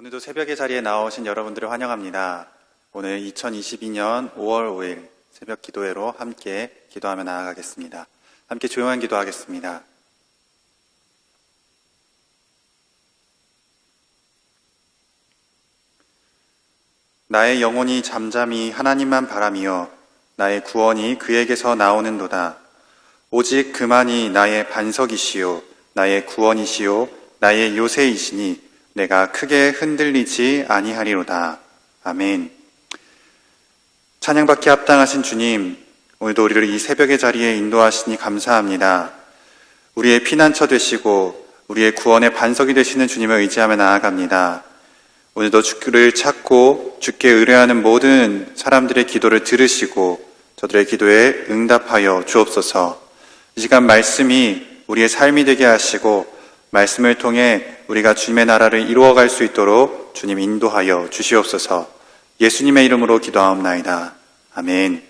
오늘도 새벽의 자리에 나오신 여러분들을 환영합니다. 오늘 2022년 5월 5일 새벽 기도회로 함께 기도하며 나아가겠습니다. 함께 조용한 기도하겠습니다. 나의 영혼이 잠잠히 하나님만 바라미어 나의 구원이 그에게서 나오는도다. 오직 그만이 나의 반석이시요 나의 구원이시요 나의 요새이시니 내가 크게 흔들리지 아니하리로다. 아멘. 찬양받기 합당하신 주님, 오늘도 우리를 이 새벽의 자리에 인도하시니 감사합니다. 우리의 피난처 되시고 우리의 구원의 반석이 되시는 주님을 의지하며 나아갑니다. 오늘도 주를 찾고 주께 의뢰하는 모든 사람들의 기도를 들으시고 저들의 기도에 응답하여 주옵소서. 이 시간 말씀이 우리의 삶이 되게 하시고 말씀을 통해 우리가 주님의 나라를 이루어갈 수 있도록 주님 인도하여 주시옵소서. 예수님의 이름으로 기도하옵나이다. 아멘.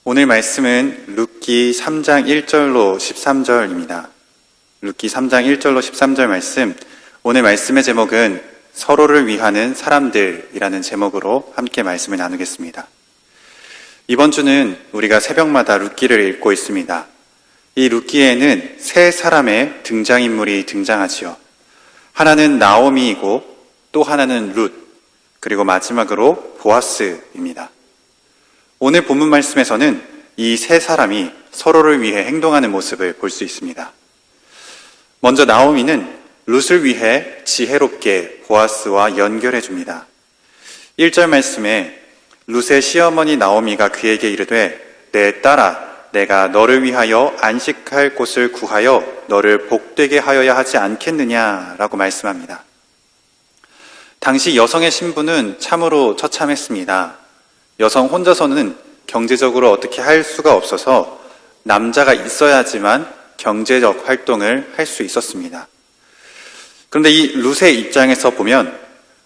오늘 말씀은 룻기 3장 1절로 13절입니다. 룻기 3장 1절로 13절 말씀, 오늘 말씀의 제목은 서로를 위하는 사람들이라는 제목으로 함께 말씀을 나누겠습니다. 이번 주는 우리가 새벽마다 룻기를 읽고 있습니다. 이 룻기에는 세 사람의 등장인물이 등장하지요. 하나는 나오미이고 또 하나는 룻, 그리고 마지막으로 보아스입니다. 오늘 본문 말씀에서는 이 세 사람이 서로를 위해 행동하는 모습을 볼 수 있습니다. 먼저 나오미는 룻을 위해 지혜롭게 보아스와 연결해 줍니다. 1절 말씀에 룻의 시어머니 나오미가 그에게 이르되 내 딸아 내가 너를 위하여 안식할 곳을 구하여 너를 복되게 하여야 하지 않겠느냐라고 말씀합니다. 당시 여성의 신분은 참으로 처참했습니다. 여성 혼자서는 경제적으로 어떻게 할 수가 없어서 남자가 있어야지만 경제적 활동을 할 수 있었습니다. 그런데 이 룻의 입장에서 보면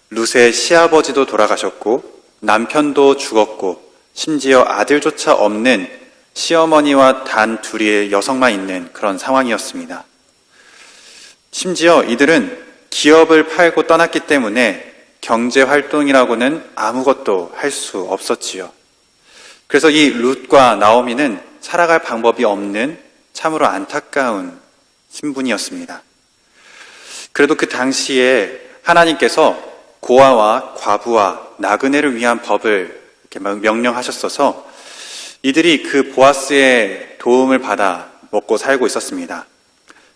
룻의 시아버지도 돌아가셨고 남편도 죽었고 심지어 아들조차 없는 시어머니와 단 둘의 여성만 있는 그런 상황이었습니다. 심지어 이들은 기업을 팔고 떠났기 때문에 경제활동이라고는 아무것도 할 수 없었지요. 그래서 이 룻과 나오미는 살아갈 방법이 없는 참으로 안타까운 신분이었습니다. 그래도 그 당시에 하나님께서 고아와 과부와 나그네를 위한 법을 이렇게 명령하셨어서 이들이 그 보아스의 도움을 받아 먹고 살고 있었습니다.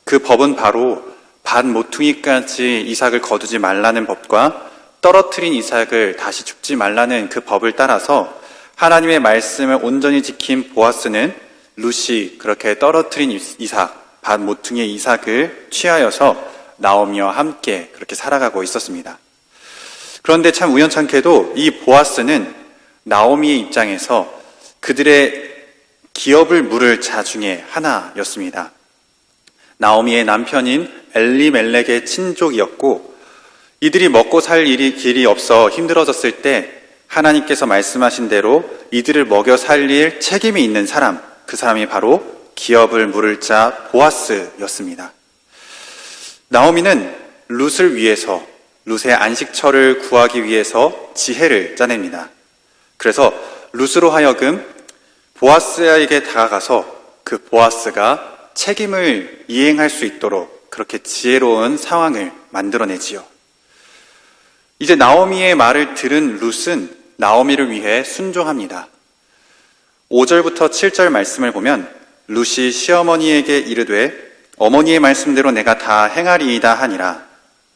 그 법은 바로 반 모퉁이까지 이삭을 거두지 말라는 법과 떨어뜨린 이삭을 다시 줍지 말라는 그 법을 따라서 하나님의 말씀을 온전히 지킨 보아스는 룻이 그렇게 떨어뜨린 이삭, 반 모퉁이의 이삭을 취하여서 나오미와 함께 그렇게 살아가고 있었습니다. 그런데 참 우연찮게도 이 보아스는 나오미의 입장에서 그들의 기업을 물을 자 중에 하나였습니다. 나오미의 남편인 엘리멜렉의 친족이었고 이들이 먹고 살 길이 없어 힘들어졌을 때 하나님께서 말씀하신 대로 이들을 먹여 살릴 책임이 있는 사람, 그 사람이 바로 기업을 물을 자 보아스였습니다. 나오미는 룻을 위해서 룻의 안식처를 구하기 위해서 지혜를 짜냅니다. 그래서 룻으로 하여금 보아스에게 다가가서 그 보아스가 책임을 이행할 수 있도록 그렇게 지혜로운 상황을 만들어내지요. 이제 나오미의 말을 들은 룻은 나오미를 위해 순종합니다. 5절부터 7절 말씀을 보면 룻이 시어머니에게 이르되 어머니의 말씀대로 내가 다 행하리이다 하니라.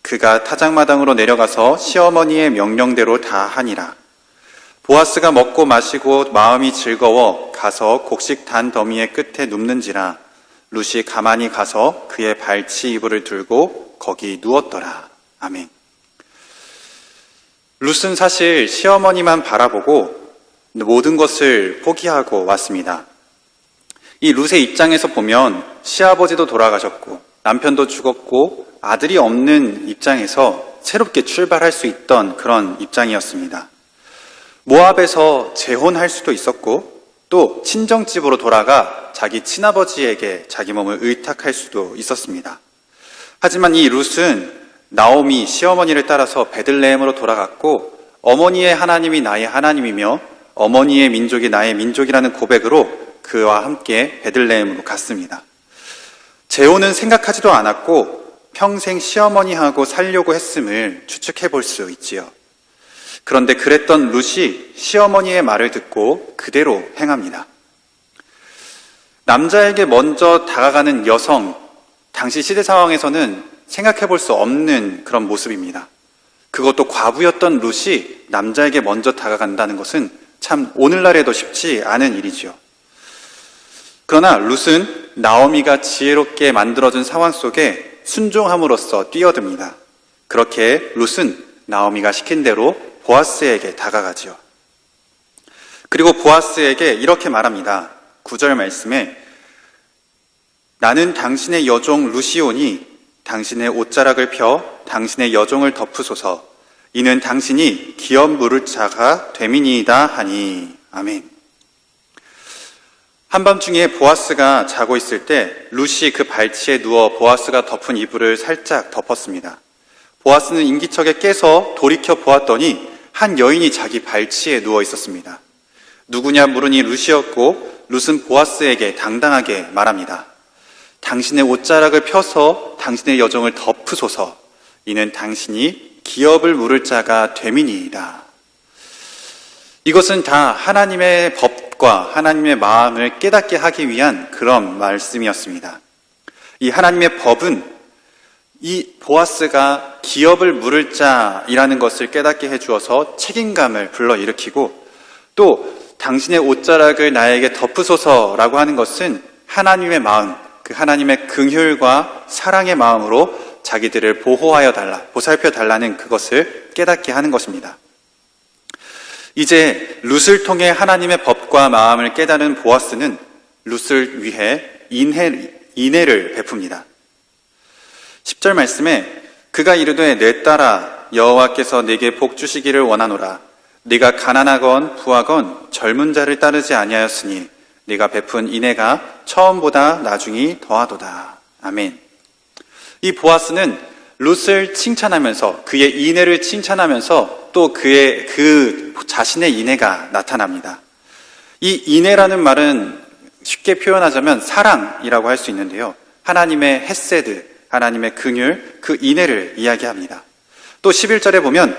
그가 타작마당으로 내려가서 시어머니의 명령대로 다 하니라. 보아스가 먹고 마시고 마음이 즐거워 가서 곡식 단 더미의 끝에 눕는지라. 룻이 가만히 가서 그의 발치 이불을 들고 거기 누웠더라. 아멘. 룻은 사실 시어머니만 바라보고 모든 것을 포기하고 왔습니다. 이 룻의 입장에서 보면 시아버지도 돌아가셨고 남편도 죽었고 아들이 없는 입장에서 새롭게 출발할 수 있던 그런 입장이었습니다. 모압에서 재혼할 수도 있었고 또 친정집으로 돌아가 자기 친아버지에게 자기 몸을 의탁할 수도 있었습니다. 하지만 이 룻은 나오미 시어머니를 따라서 베들레헴으로 돌아갔고 어머니의 하나님이 나의 하나님이며 어머니의 민족이 나의 민족이라는 고백으로 그와 함께 베들레헴으로 갔습니다. 재혼은 생각하지도 않았고 평생 시어머니하고 살려고 했음을 추측해 볼 수 있지요. 그런데 그랬던 룻이 시어머니의 말을 듣고 그대로 행합니다. 남자에게 먼저 다가가는 여성, 당시 시대 상황에서는 생각해 볼 수 없는 그런 모습입니다. 그것도 과부였던 룻이 남자에게 먼저 다가간다는 것은 참 오늘날에도 쉽지 않은 일이죠. 그러나 룻은 나오미가 지혜롭게 만들어준 상황 속에 순종함으로써 뛰어듭니다. 그렇게 룻은 나오미가 시킨 대로 보아스에게 다가가지요. 그리고 보아스에게 이렇게 말합니다. 9절 말씀에 나는 당신의 여종 루시오니 당신의 옷자락을 펴 당신의 여종을 덮으소서. 이는 당신이 기업 물을 자가 됨이니이다 하니. 아멘. 한밤중에 보아스가 자고 있을 때 룻이 그 발치에 누워 보아스가 덮은 이불을 살짝 덮었습니다. 보아스는 인기척에 깨서 돌이켜 보았더니 한 여인이 자기 발치에 누워 있었습니다. 누구냐 물으니 룻이었고 룻은 보아스에게 당당하게 말합니다. 당신의 옷자락을 펴서 당신의 여종을 덮으소서. 이는 당신이 기업을 물을 자가 됨이니이다. 이것은 다 하나님의 법과 하나님의 마음을 깨닫게 하기 위한 그런 말씀이었습니다. 이 하나님의 법은 이 보아스가 기업을 물을 자이라는 것을 깨닫게 해주어서 책임감을 불러일으키고, 또 당신의 옷자락을 나에게 덮으소서라고 하는 것은 하나님의 마음, 그 하나님의 긍휼과 사랑의 마음으로 자기들을 보호하여 달라, 보살펴 달라는 그것을 깨닫게 하는 것입니다. 이제 룻을 통해 하나님의 법과 마음을 깨달은 보아스는 룻을 위해 인애를 베풉니다. 10절 말씀에 그가 이르되 내 딸아 여호와께서 내게 복 주시기를 원하노라. 네가 가난하건 부하건 젊은 자를 따르지 아니하였으니 네가 베푼 인애가 처음보다 나중이 더하도다. 아멘. 이 보아스는 룻을 칭찬하면서 그의 인애를 칭찬하면서 또 그 자신의 인애가 나타납니다. 이 인애라는 말은 쉽게 표현하자면 사랑이라고 할 수 있는데요. 하나님의 헤세드, 하나님의 긍휼, 그 인애를 이야기합니다. 또 11절에 보면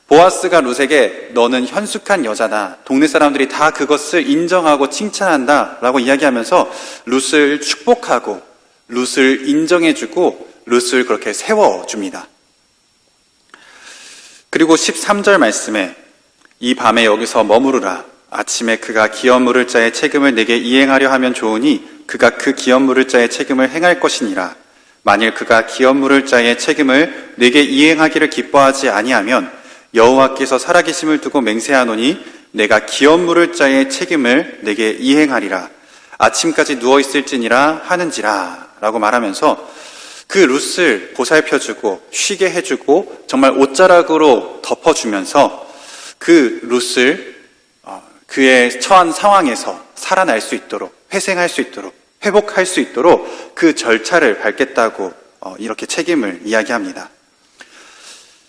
보아스가 룻에게 너는 현숙한 여자다. 동네 사람들이 다 그것을 인정하고 칭찬한다 라고 이야기하면서 룻을 축복하고 룻을 인정해주고 룻을 그렇게 세워줍니다. 그리고 13절 말씀에 이 밤에 여기서 머무르라. 아침에 그가 기업 물을 자의 책임을 내게 이행하려 하면 좋으니 그가 그 기업 물을 자의 책임을 행할 것이니라. 만일 그가 기업 물을 자의 책임을 내게 이행하기를 기뻐하지 아니하면 여호와께서 살아계심을 두고 맹세하노니 내가 기업 물을 자의 책임을 내게 이행하리라. 아침까지 누워있을지니라 하는지라 라고 말하면서 그 룻을 보살펴주고 쉬게 해주고 정말 옷자락으로 덮어주면서 그 룻을 그의 처한 상황에서 살아날 수 있도록, 회생할 수 있도록, 회복할 수 있도록 그 절차를 밟겠다고 이렇게 책임을 이야기합니다.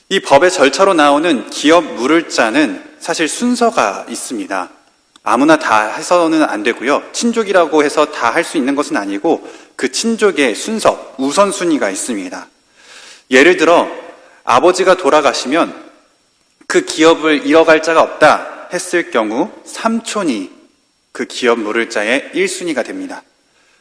이 법의 절차로 나오는 기업 물을 자는 사실 순서가 있습니다. 아무나 다 해서는 안 되고요. 친족이라고 해서 다 할 수 있는 것은 아니고 그 친족의 순서, 우선순위가 있습니다. 예를 들어 아버지가 돌아가시면 그 기업을 이어갈 자가 없다 했을 경우 삼촌이 그 기업 물을 자의 1순위가 됩니다.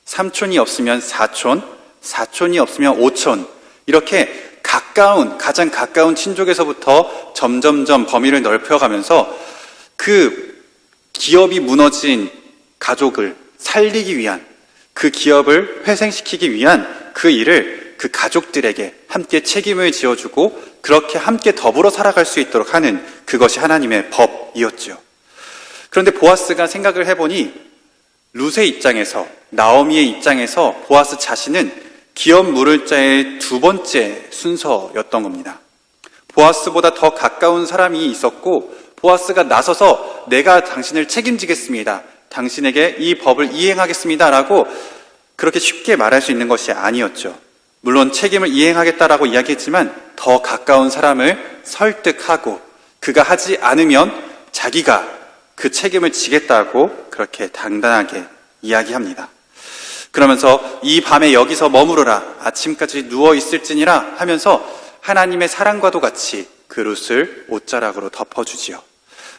삼촌이 없으면 사촌, 사촌이 없으면 오촌, 이렇게 가장 가까운 친족에서부터 점점점 범위를 넓혀가면서 그 기업이 무너진 가족을 살리기 위한, 그 기업을 회생시키기 위한 그 일을 그 가족들에게 함께 책임을 지어주고 그렇게 함께 더불어 살아갈 수 있도록 하는 그것이 하나님의 법이었죠. 그런데 보아스가 생각을 해보니 룻의 입장에서, 나오미의 입장에서 보아스 자신은 기업 물을 자의 두 번째 순서였던 겁니다. 보아스보다 더 가까운 사람이 있었고 보아스가 나서서 내가 당신을 책임지겠습니다. 당신에게 이 법을 이행하겠습니다. 라고 그렇게 쉽게 말할 수 있는 것이 아니었죠. 물론 책임을 이행하겠다라고 이야기했지만 더 가까운 사람을 설득하고 그가 하지 않으면 자기가 그 책임을 지겠다고 그렇게 당당하게 이야기합니다. 그러면서 이 밤에 여기서 머무르라, 아침까지 누워 있을지니라 하면서 하나님의 사랑과도 같이 그 룻을 옷자락으로 덮어주지요.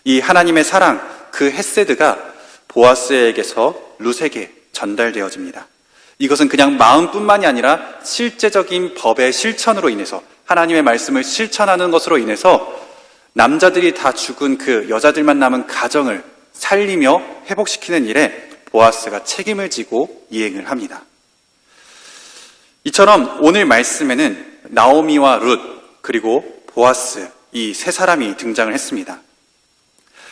이 하나님의 사랑, 그 헤세드가 보아스에게서 룻에게 전달되어집니다. 이것은 그냥 마음뿐만이 아니라 실제적인 법의 실천으로 인해서, 하나님의 말씀을 실천하는 것으로 인해서 남자들이 다 죽은 그 여자들만 남은 가정을 살리며 회복시키는 일에 보아스가 책임을 지고 이행을 합니다. 이처럼 오늘 말씀에는 나오미와 룻 그리고 보아스, 이 세 사람이 등장을 했습니다.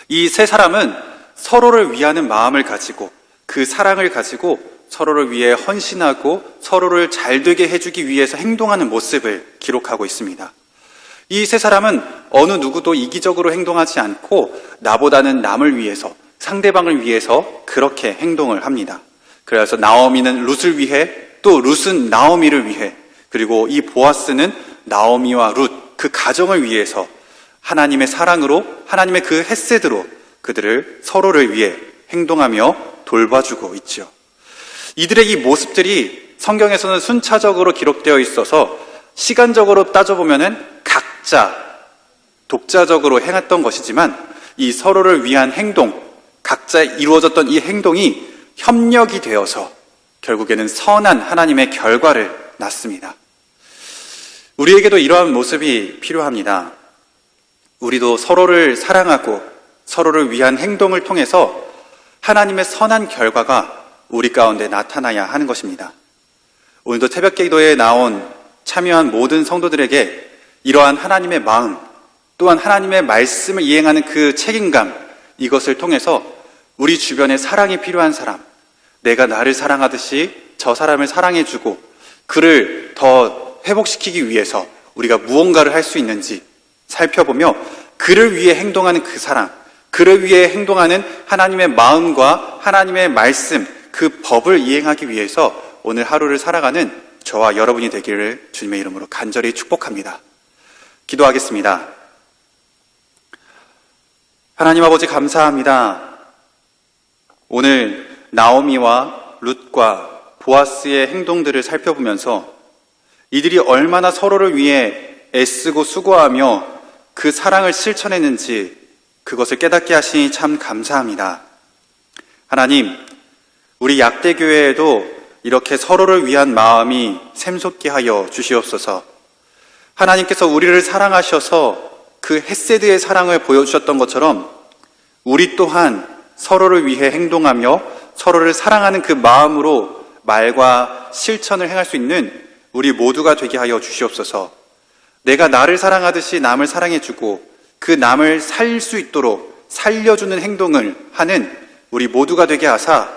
이 세 사람은 서로를 위하는 마음을 가지고 그 사랑을 가지고 서로를 위해 헌신하고 서로를 잘되게 해주기 위해서 행동하는 모습을 기록하고 있습니다. 이 세 사람은 어느 누구도 이기적으로 행동하지 않고 나보다는 남을 위해서, 상대방을 위해서 그렇게 행동을 합니다. 그래서 나오미는 룻을 위해, 또 룻은 나오미를 위해, 그리고 이 보아스는 나오미와 룻, 그 가정을 위해서 하나님의 사랑으로, 하나님의 그 헤세드로 그들을 서로를 위해 행동하며 돌봐주고 있죠. 이들의 이 모습들이 성경에서는 순차적으로 기록되어 있어서 시간적으로 따져보면은 각자 독자적으로 행했던 것이지만 이 서로를 위한 행동, 각자 이루어졌던 이 행동이 협력이 되어서 결국에는 선한 하나님의 결과를 낳습니다. 우리에게도 이러한 모습이 필요합니다. 우리도 서로를 사랑하고 서로를 위한 행동을 통해서 하나님의 선한 결과가 우리 가운데 나타나야 하는 것입니다. 오늘도 새벽 기도에 나온 참여한 모든 성도들에게 이러한 하나님의 마음, 또한 하나님의 말씀을 이행하는 그 책임감, 이것을 통해서 우리 주변에 사랑이 필요한 사람, 내가 나를 사랑하듯이 저 사람을 사랑해주고 그를 더 회복시키기 위해서 우리가 무언가를 할 수 있는지 살펴보며 그를 위해 행동하는 그 사랑, 그를 위해 행동하는 하나님의 마음과 하나님의 말씀, 그 법을 이행하기 위해서 오늘 하루를 살아가는 저와 여러분이 되기를 주님의 이름으로 간절히 축복합니다. 기도하겠습니다. 하나님 아버지 감사합니다. 오늘 나오미와 룻과 보아스의 행동들을 살펴보면서 이들이 얼마나 서로를 위해 애쓰고 수고하며 그 사랑을 실천했는지 그것을 깨닫게 하시니 참 감사합니다. 하나님, 우리 약대교회에도 이렇게 서로를 위한 마음이 샘솟게 하여 주시옵소서. 하나님께서 우리를 사랑하셔서 그 헤세드의 사랑을 보여주셨던 것처럼 우리 또한 서로를 위해 행동하며 서로를 사랑하는 그 마음으로 말과 실천을 행할 수 있는 우리 모두가 되게 하여 주시옵소서. 내가 나를 사랑하듯이 남을 사랑해주고 그 남을 살 수 있도록 살려주는 행동을 하는 우리 모두가 되게 하사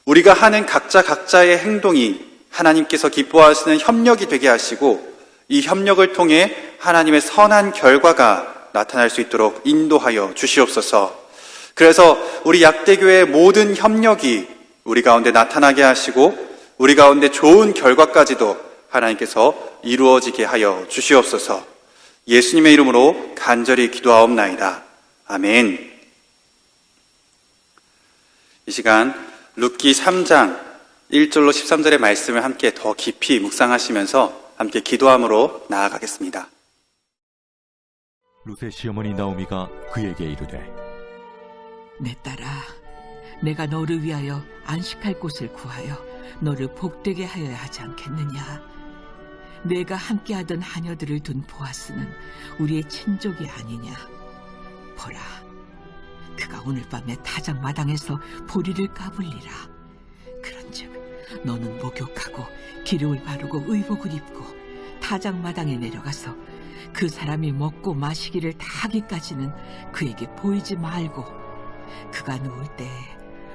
우리가 하는 각자의 행동이 하나님께서 기뻐하시는 협력이 되게 하시고 이 협력을 통해 하나님의 선한 결과가 나타날 수 있도록 인도하여 주시옵소서. 그래서 우리 약대교회의 모든 협력이 우리 가운데 나타나게 하시고 우리 가운데 좋은 결과까지도 하나님께서 이루어지게 하여 주시옵소서. 예수님의 이름으로 간절히 기도하옵나이다. 아멘. 이 시간 룻기 3장 1절로 13절의 말씀을 함께 더 깊이 묵상하시면서 함께 기도함으로 나아가겠습니다. 룻의 시어머니 나오미가 그에게 이르되 내 딸아, 내가 너를 위하여 안식할 곳을 구하여 너를 복되게 하여야 하지 않겠느냐? 내가 함께하던 하녀들을 둔 보아스는 우리의 친족이 아니냐? 보라, 그가 오늘 밤에 타작 마당에서 보리를 까불리라. 그런즉 너는 목욕하고 기름을 바르고 의복을 입고 타작 마당에 내려가서 그 사람이 먹고 마시기를 다 하기까지는 그에게 보이지 말고 그가 누울 때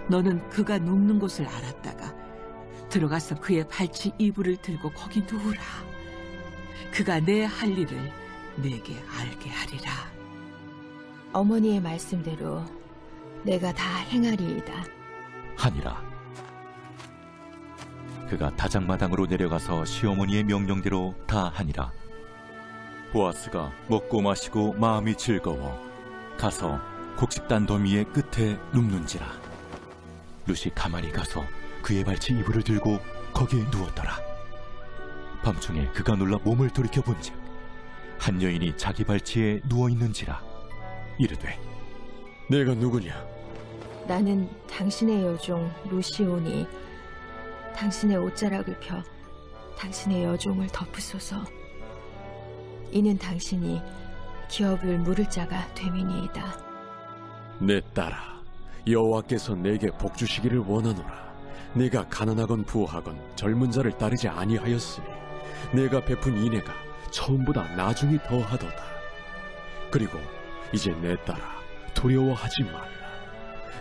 너는 그가 눕는 곳을 알았다가 들어가서 그의 발치 이불을 들고 거기 누우라. 그가 내 할 일을 내게 알게 하리라. 어머니의 말씀대로 내가 다 행하리이다. 하니라. 그가 다장마당으로 내려가서 시어머니의 명령대로 다 하니라. 보아스가 먹고 마시고 마음이 즐거워 가서 곡식단 더미의 끝에 눕는지라. 룻이 가만히 가서 그의 발치 이불을 들고 거기에 누웠더라. 밤중에 그가 놀라 몸을 돌이켜 본즉 한 여인이 자기 발치에 누워 있는지라. 이르되 내가 누구냐? 나는 당신의 여종 루시오니 당신의 옷자락을 펴 당신의 여종을 덮으소서. 이는 당신이 기업을 물을 자가 됨이니이다. 내 딸아, 여호와께서 내게 복 주시기를 원하노라. 내가 가난하건 부하건 젊은 자를 따르지 아니하였으니 내가 베푼 인애가 처음보다 나중이 더하도다. 그리고 이제 내 딸아, 두려워하지 말라.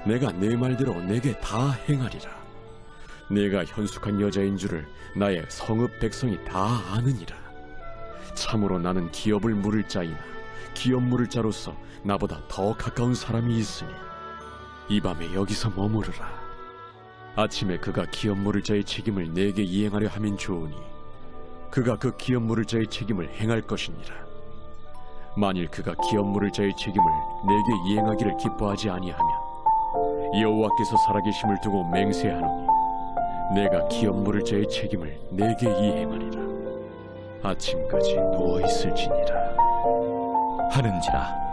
내가 내 말대로 내게 다 행하리라. 내가 현숙한 여자인 줄을 나의 성읍 백성이 다 아느니라. 참으로 나는 기업을 물을 자이나 기업 물을 자로서 나보다 더 가까운 사람이 있으니 이 밤에 여기서 머무르라. 아침에 그가 기업 물을 자의 책임을 내게 이행하려 하면 좋으니 그가 그 기업 물을 자의 책임을 행할 것이니라. 만일 그가 기업 물을 자의 책임을 내게 이행하기를 기뻐하지 아니하면 여호와께서 살아계심을 두고 맹세하노니 내가 기업 물을 자의 책임을 내게 이행하리라. 아침까지 누워 있을지니라 하는지라.